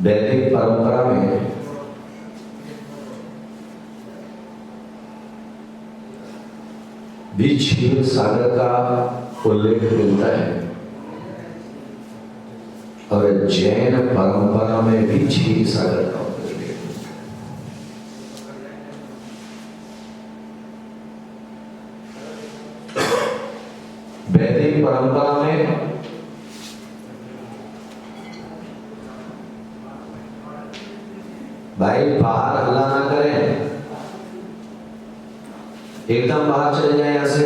वैदिक परंपरा में भी क्षीर सागर का उल्लेख मिलता है और जैन परंपरा में भी क्षीर सागर का उल्लेख मिलता है। वैदिक परंपरा में भाई बाहर हल्ला ना करें, एकदम बाहर चले जाए यहां से।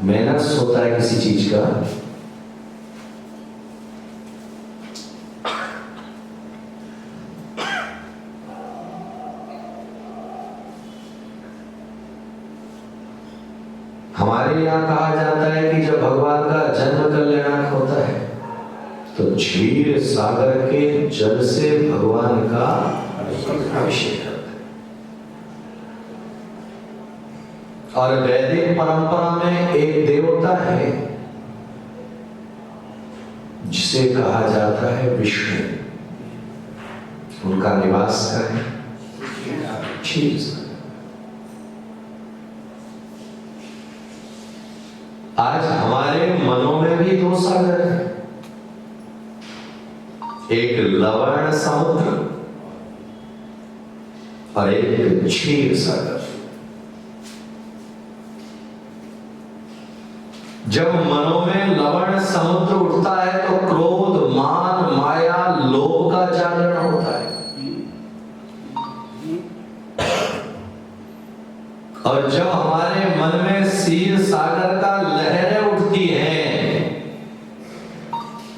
मेहनत होता है किसी चीज का, हमारे यहां कहा जाता है कि जब भगवान का जन्म कल्याण होता है तो क्षीर सागर के जल से भगवान का अभिषेक करते हैं। और वैदिक परंपरा में एक देवता है जिसे कहा जाता है विष्णु, उनका निवास करें क्षीर सागर। आज हमारे मनों में भी दो सागर हैं, एक लवण समुद्र और एक क्षीर सागर। जब मनों में लवण समुद्र उठता है तो क्रोध, मान, माया, लोभ का जागरण होता है, और जब हमारे मन में क्षीर सागर का लहरें उठती हैं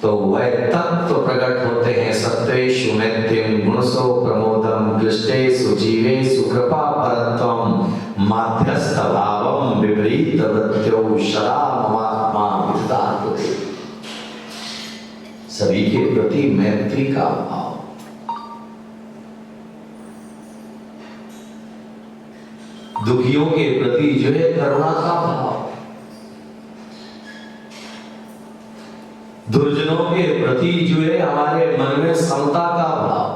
तो वह तत्व प्रकट होते हैं। सत्वेषु मैत्रिं गुणसो प्रमोदम कृष्णेषु जीवेषु कृपा परत्वम माध्यस्थ भावम विपरीत वृत्त्यो सदा ममात्मा विदाते। सभी के प्रति मैत्री का भाव, दुखियों के प्रति जो है करुणा का भाव, दुर्जनों के प्रति जो है हमारे मन में समता का भाव,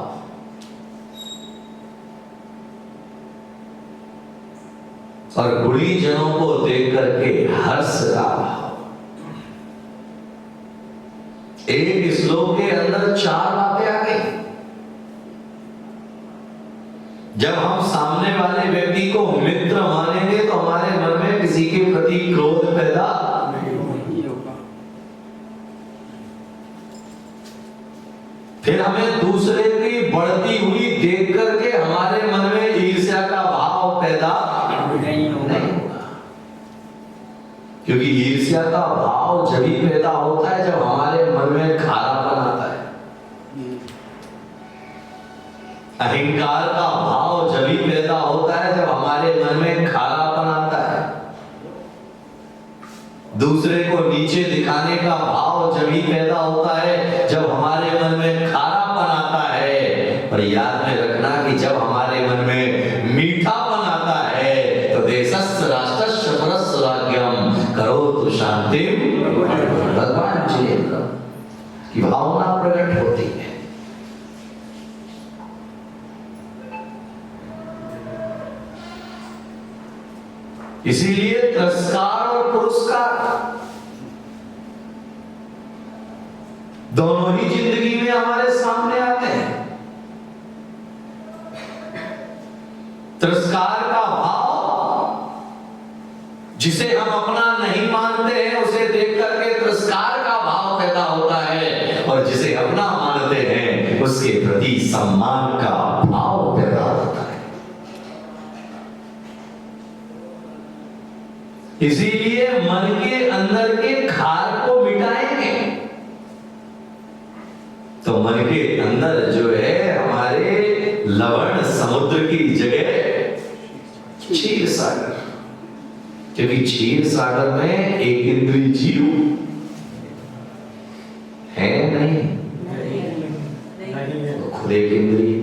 और गुणी जनों को देख करके हर्ष का भाव। एक श्लोक के अंदर चार बातें आ गई। जब हम सामने वाले व्यक्ति को मित्र मानेंगे तो हमारे मन में किसी के प्रति क्रोध पैदा नहीं होगा। फिर हमें दूसरे की बढ़ती हुई देख करके हमारे मन में ईर्ष्या का भाव पैदा नहीं होगा, क्योंकि ईर्ष्या का भाव जब ही पैदा होता है जब हमारे मन में खारापन आता है। अहंकार का भाव जब ही पैदा होता है जब हमारे मन में खारापन आता है। दूसरे को नीचे दिखाने का भाव जब ही पैदा होता है जब हमारे मन में खारापन आता है। पर याद में रखना कि जब हमारे मन में मीठापन आता है तो देशस्य राष्ट्रस्य परस्य राज्यम करोतु शांतिम भगवान जी की भावना प्रकट होती है। इसीलिए तिरस्कार और पुरस्कार दोनों ही जिंदगी में हमारे सामने आते हैं। तिरस्कार का भाव जिसे हम अपना नहीं मानते हैं उसे देख करके तिरस्कार का भाव पैदा होता है, और जिसे अपना मानते हैं उसके प्रति सम्मान का भाव पैदा होता है। इसीलिए मन के अंदर के खार को मिटाएंगे तो मन के अंदर जो है हमारे लवण समुद्र की जगह क्षीर सागर, क्योंकि क्षीर सागर में एक इंद्रिय जीव है नहीं, खुद एक इंद्रिय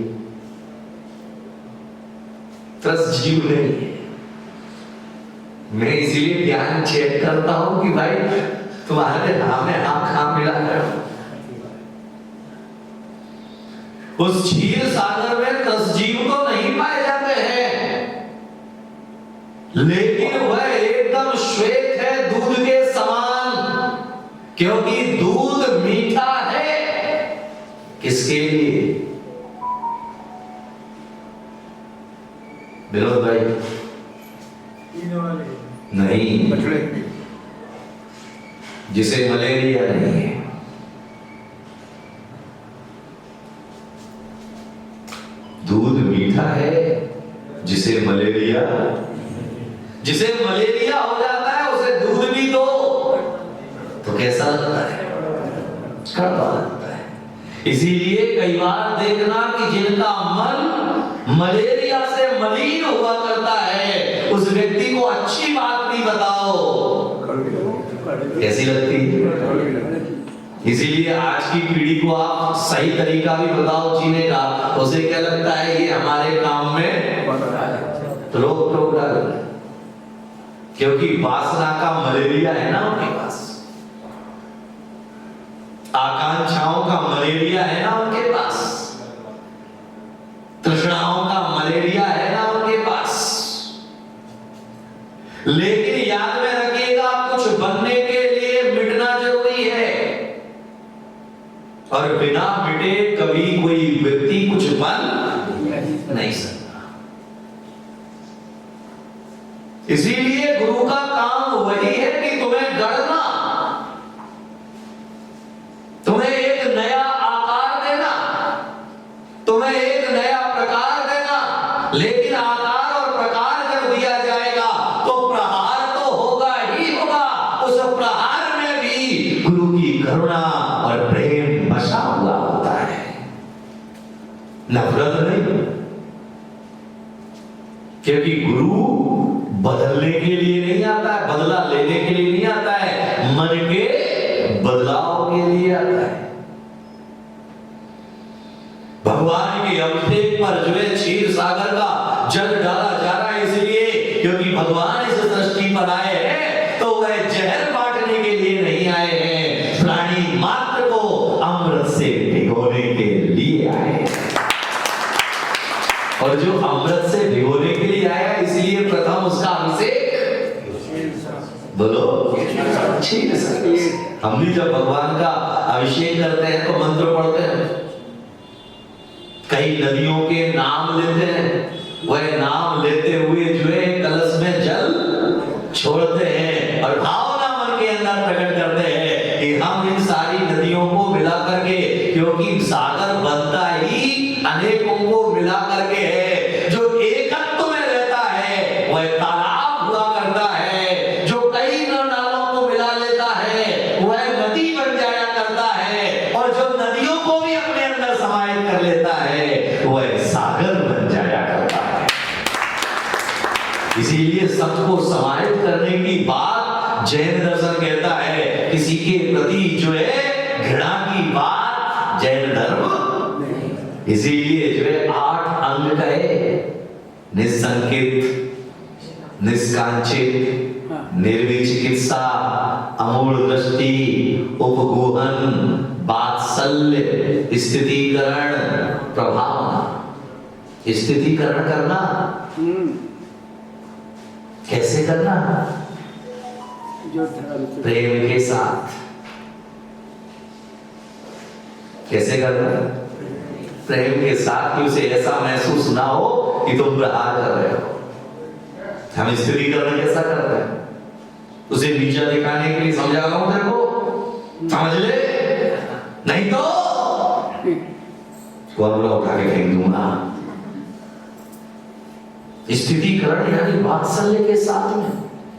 तस जीव नहीं है। मैं इसीलिए ध्यान चेक करता हूं कि भाई तुम्हारे हाथ में हाथ खा मिला है। उस क्षीर सागर में त्रसजीव तो नहीं पाए जाते हैं, लेकिन वह एकदम श्वेत है दूध के समान, क्योंकि दूध मीठा है। किसके लिए? विनोद भाई नहीं, जिसे मलेरिया नहीं है। दूध मीठा है, जिसे मलेरिया हो जाता है उसे दूध भी दो तो कैसा लगता है? कड़वा लगता है। इसीलिए कई बार देखना कि जिनका मन मलेरिया से मलिन हुआ करता है, उस व्यक्ति को अच्छी बात भी बताओ, कैसी लगती है? इसीलिए आज की पीढ़ी को आप सही तरीका भी बताओ जीने का, उसे क्या लगता है ये हमारे काम में रोक टोक डाल, क्योंकि वासना का मलेरिया है ना उनके पास, आकांक्षाओं का मलेरिया है ना उनके पास, तृष्णाओं का मलेरिया है ना उनके पास। लेकिन याद में रखिएगा, कुछ बनने के लिए मिटना जरूरी है, और बिना मिटे कभी कोई व्यक्ति कुछ बन नहीं सकता। इसीलिए गुरु का काम वही है कि तुम्हें गढ़ना, तुम्हें एक नया आकार देना, तुम्हें एक नया प्रकार देना। लेकिन आकार और प्रकार जब दिया जाएगा तो प्रहार तो होगा ही होगा, उस प्रहार में भी गुरु की करुणा और प्रेम बसा हुआ होता है, नफरत नहीं। क्योंकि गुरु बदलने के लिए नहीं आता है, बदला लेने के लिए नहीं आता है, मन के बदलाव के लिए आता है। भगवान के अभिषेक पर जो है क्षीर सागर का जल डाला जा रहा है, इसलिए क्योंकि भगवान इस सृष्टि पर आए हैं तो वह जहर बांटने के लिए नहीं आए हैं, प्राणी मात्र को अमृत से भिगोने के लिए आए हैं। और जो अमृत से भिगोने के लिए आया, इसलिए प्रथम उसका अभिषेक बोलो क्षीर सागर। हम भी जब भगवान का अभिषेक करते हैं तो मंत्र पढ़ते हैं, कई नदियों के नाम लेते हैं, वह नाम लेते हुए जो है कलश में जल छोड़ते हैं और भावना मन के अंदर प्रकट करते हैं कि हम इन सारी नदियों को मिला करके, क्योंकि सागर बनता ही अनेकों को मिला करके है, जो एकत्व में रहता है वह तालाब हुआ करता है, जो कई नालों को मिला लेता है वह नदी बन जाया करता है, और जो नदियों को भी अपने अंदर समाहित कर लेता है वह सागर बन जाया करता है। इसीलिए सबको समाहित करने की बात जैन दर्शन कहता है, किसी के प्रति जो है घृणा की बात जैन धर्म। इसीलिए जो है 8 अंग कहे, निसंकित, निष्कांक्षित, निर्विचिकित्सा, अमूढ़ दृष्टि, उपगोहन, वात्सल्य, स्थितीकरण, प्रभावना। स्थितीकरण करना कैसे करना? प्रेम के साथ। कैसे करना? प्रेम के साथ, कि उसे ऐसा महसूस ना हो कि तुम प्रहार कर रहे हो। हम स्थिरीकरण कैसा करते हैं? उसे नीचा दिखाने के लिए समझा रहा हूं तेरे को, समझ ले, नहीं तो कोबरा उठा के फेंक दूंगा। स्थितीकरण यानी वात्सल्य के साथ में,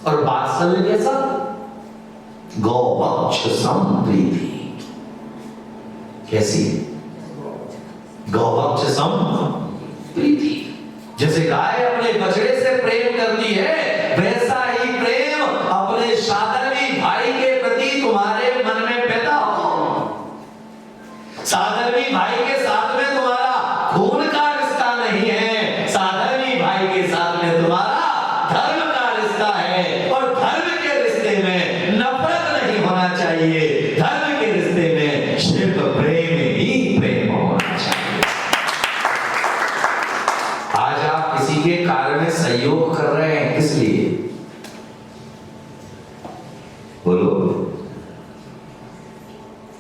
और वात्सल्य के साथ गौवक्ष संप्रीति। कैसी? गौवक्ष संप्रीति। जैसे गाय अपने बछड़े से प्रेम करती है, वैसा ही प्रेम अपने साधर्वी भाई के प्रति तुम्हारे मन में पैदा हो। साधर्वी भाई के साथ में तुम्हारा खून का रिश्ता नहीं है, साधर्वी भाई के साथ में तुम्हारा धर्म का रिश्ता है, और धर्म के रिश्ते में नफरत नहीं होना चाहिए, धर्म के रिश्ते में सिर्फ प्रेम ही प्रेम होना चाहिए।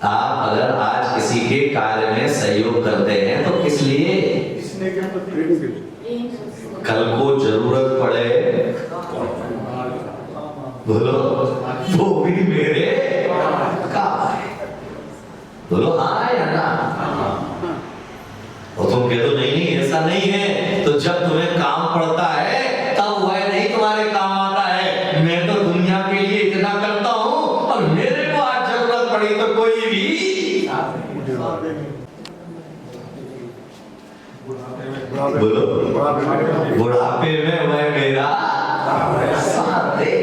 आप अगर आज किसी के कार्य में सहयोग करते हैं तो किस लिए? कल को जरूरत पड़े, बोलो वो भी मेरे काम है। बोलो हाँ या ना? और तुम कह दो नहीं नहीं ऐसा नहीं है, तो जब तुम्हें काम पड़ता है तब वह नहीं तुम्हारे काम आता है। मैं तो दुनिया के लिए इतना करता हूं और मेरे को आज जरूरत पड़ी तो कोई भी बोलो बुढ़ापे में वह मेरा साथ दे।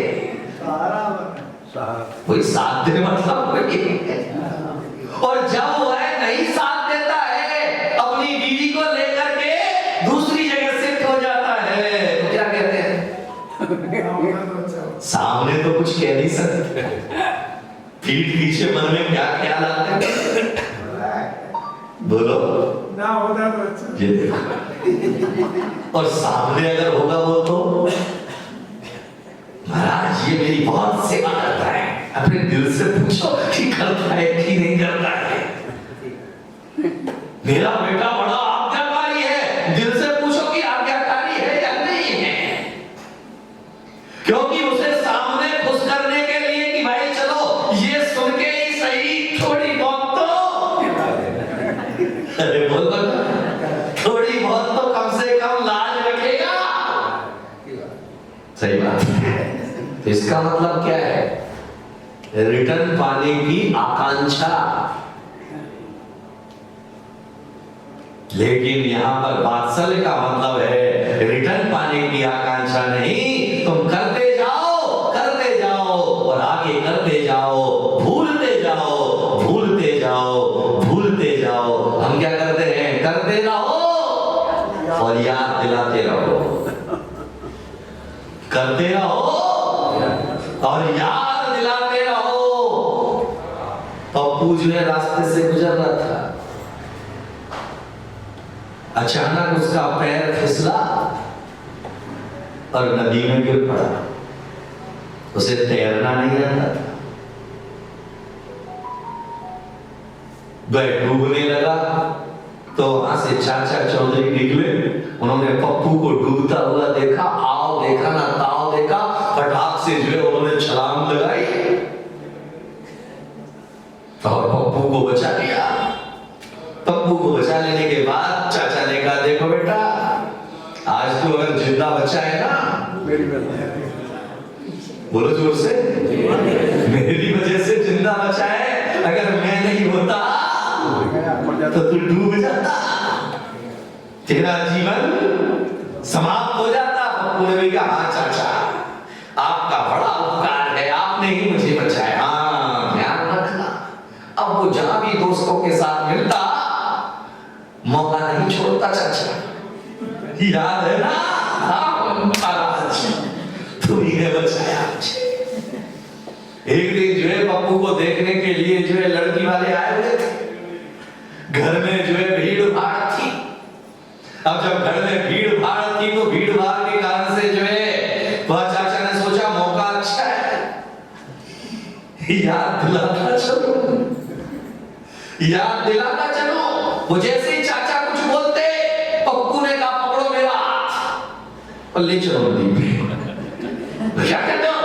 कोई साथ दे मतलब और जब वह नहीं साथ देता है अपनी बीवी को लेकर के दूसरी जगह शिफ्ट हो जाता है तो क्या कहते हैं? सामने तो कुछ कह नहीं सकते, पीठ पीछे मन में क्या ख्याल आते हैं? बोलो ना होता तो अच्छा। ये देखो, और सामने अगर होगा वो तो महाराज ये मेरी बहुत सेवा करता है, अपने दिल से पूछो कि करता है कि नहीं करता है। मेरा बेटा बड़ा आज्ञाकारी है, दिल से पूछो कि आज्ञाकारी है या नहीं है, क्योंकि उसे सामने खुश करने के लिए कि भाई चलो ये सुन के ही सही थोड़ी बहुत तो अरे बोल थोड़ी बहुत तो कम से कम लाज रखेगा। सही बात है। तो इसका मतलब क्या है? रिटर्न पाने की आकांक्षा। लेकिन यहां पर वात्सल्य का मतलब है रिटर्न पाने की आकांक्षा नहीं, तुम करते जाओ और आगे करते जाओ, भूलते जाओ भूलते जाओ भूलते जाओ। हम क्या करते हैं? करते रहो और याद दिलाते रहो, करते रहो और याद दिलाते रहो। पप्पू जो है रास्ते से गुजर रहा था, अचानक उसका पैर फिसला और नदी में गिर पड़ा। उसे तैरना नहीं आता था, वह डूबने लगा तो वहां से चाचा चौधरी निकले, उन्होंने पप्पू को डूबता हुआ देखा, आओ देखा ना ताओ देखा, फटाक से जो है उन्होंने छलांग लगाई और पप्पू को बचा लिया। पप्पू को बचा लेने के बाद चाचा ने कहा देखो बेटा, आज तो अगर जिंदा बचा है ना, मेरी वजह बोलो जोर से, मेरी वजह से जिंदा बचा है, अगर मैं नहीं होता तो तू डूब जाता, तेरा जीवन समाप्त हो जाता। पप्पू ने भी कहा हाँ चाचा, आपका बड़ा उपकार है, आपने ही मुझे बचाया, हाँ ध्यान रखना। अब वो जहां भी दोस्तों के साथ मिलता मौका नहीं छोड़ता चाचा, याद है ना? हाँ महाराज तुम्हें बचाया मुझे। एक दिन जो है पप्पू को देखने के लिए जो है लड़की वाले आए हुए थे, घर में जो है भीड़ भाड़ थी। अब जब घर में भीड़ भाड़ थी तो भीड़ भाड़ के कारण से जो है वह चाचा ने सोचा मौका अच्छा है, याद दिलाता चलो, याद दिलाता चलो। वो जैसे ही चाचा कुछ बोलते पप्पू ने कहा पकड़ो मेरा हाथ और ले चलो नदी में। क्या कहते हो?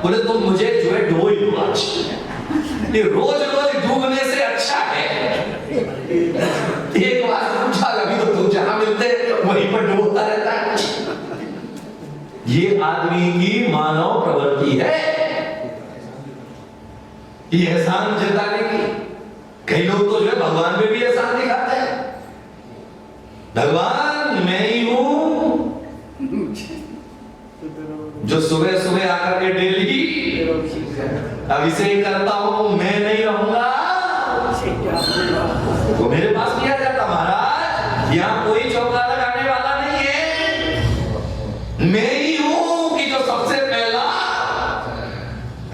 बोले तुम मुझे जो है डुबो ही दो आज, ये रोज रोज डूबने से अच्छा है एक बार पूछा, अभी तो तुम जहां मिलते वहीं पर डूबता रहता है। ये आदमी की मानव प्रवृत्ति है, ये एहसान जताने की। कई लोग तो जो है भगवान में भी एहसान दिखाते हैं, भगवान मैं ही हूं जो सुबह सुबह आकर के डेली अभिषेक करता हूं, मैं नहीं रहूंगा वो मेरे पास नहीं आ जाता। महाराज यहाँ कोई चौका लगाने वाला नहीं है, मैं ही हूं कि जो सबसे पहला।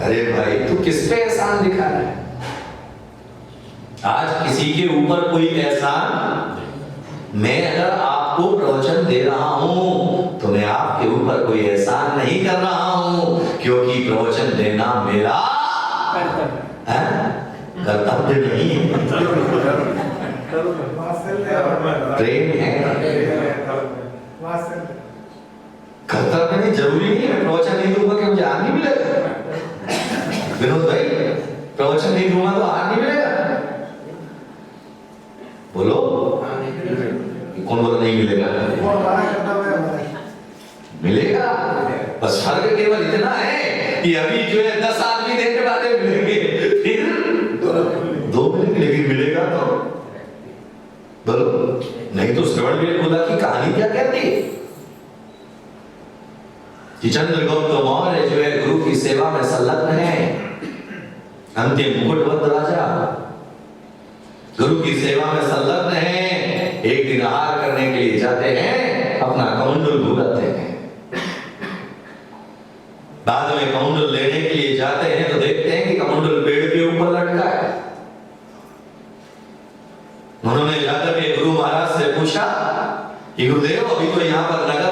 अरे भाई तू किस पे एहसान दिखा रहा है? आज किसी के ऊपर कोई एहसान, मैं अगर आपको प्रवचन दे रहा हूं तो मैं आपके ऊपर कोई एहसान नहीं कर रहा हूं, क्योंकि प्रवचन देना मेरा कर्तव्य नहीं है, प्रेम है। कर्तव्य नहीं, जरूरी नहीं है प्रवचन नहीं दूंगा कि मुझे आग नहीं मिलेगा। विनोद भाई, प्रवचन नहीं दूंगा तो आग नहीं मिलेगा? बोलो, कौन बोला नहीं मिलेगा? मिलेगा। बस फर्क केवल इतना है कि अभी जो है 10 आदमी देखने वाले मिलेंगे, फिर 2 मिलेंगे, लेकिन मिलेगा तो बोलो। नहीं तो श्रवण बेलगोला की कहानी क्या कहती है कि चंद्रगुप्त मौर्य जो है गुरु की सेवा में संलग्न है, अंतिम मुकुटबंद राजा गुरु की सेवा में संलग्न है। एक दिन आहार करने के लिए जाते हैं, अपना कमंडल भूलते हैं। बाद में कमंडल लेने के लिए जाते हैं तो देखते हैं कि कमंडल पेड़ के ऊपर लटका है। उन्होंने जाकर के गुरु महाराज से पूछा कि गुरुदेव, अभी तो यहाँ पर नगर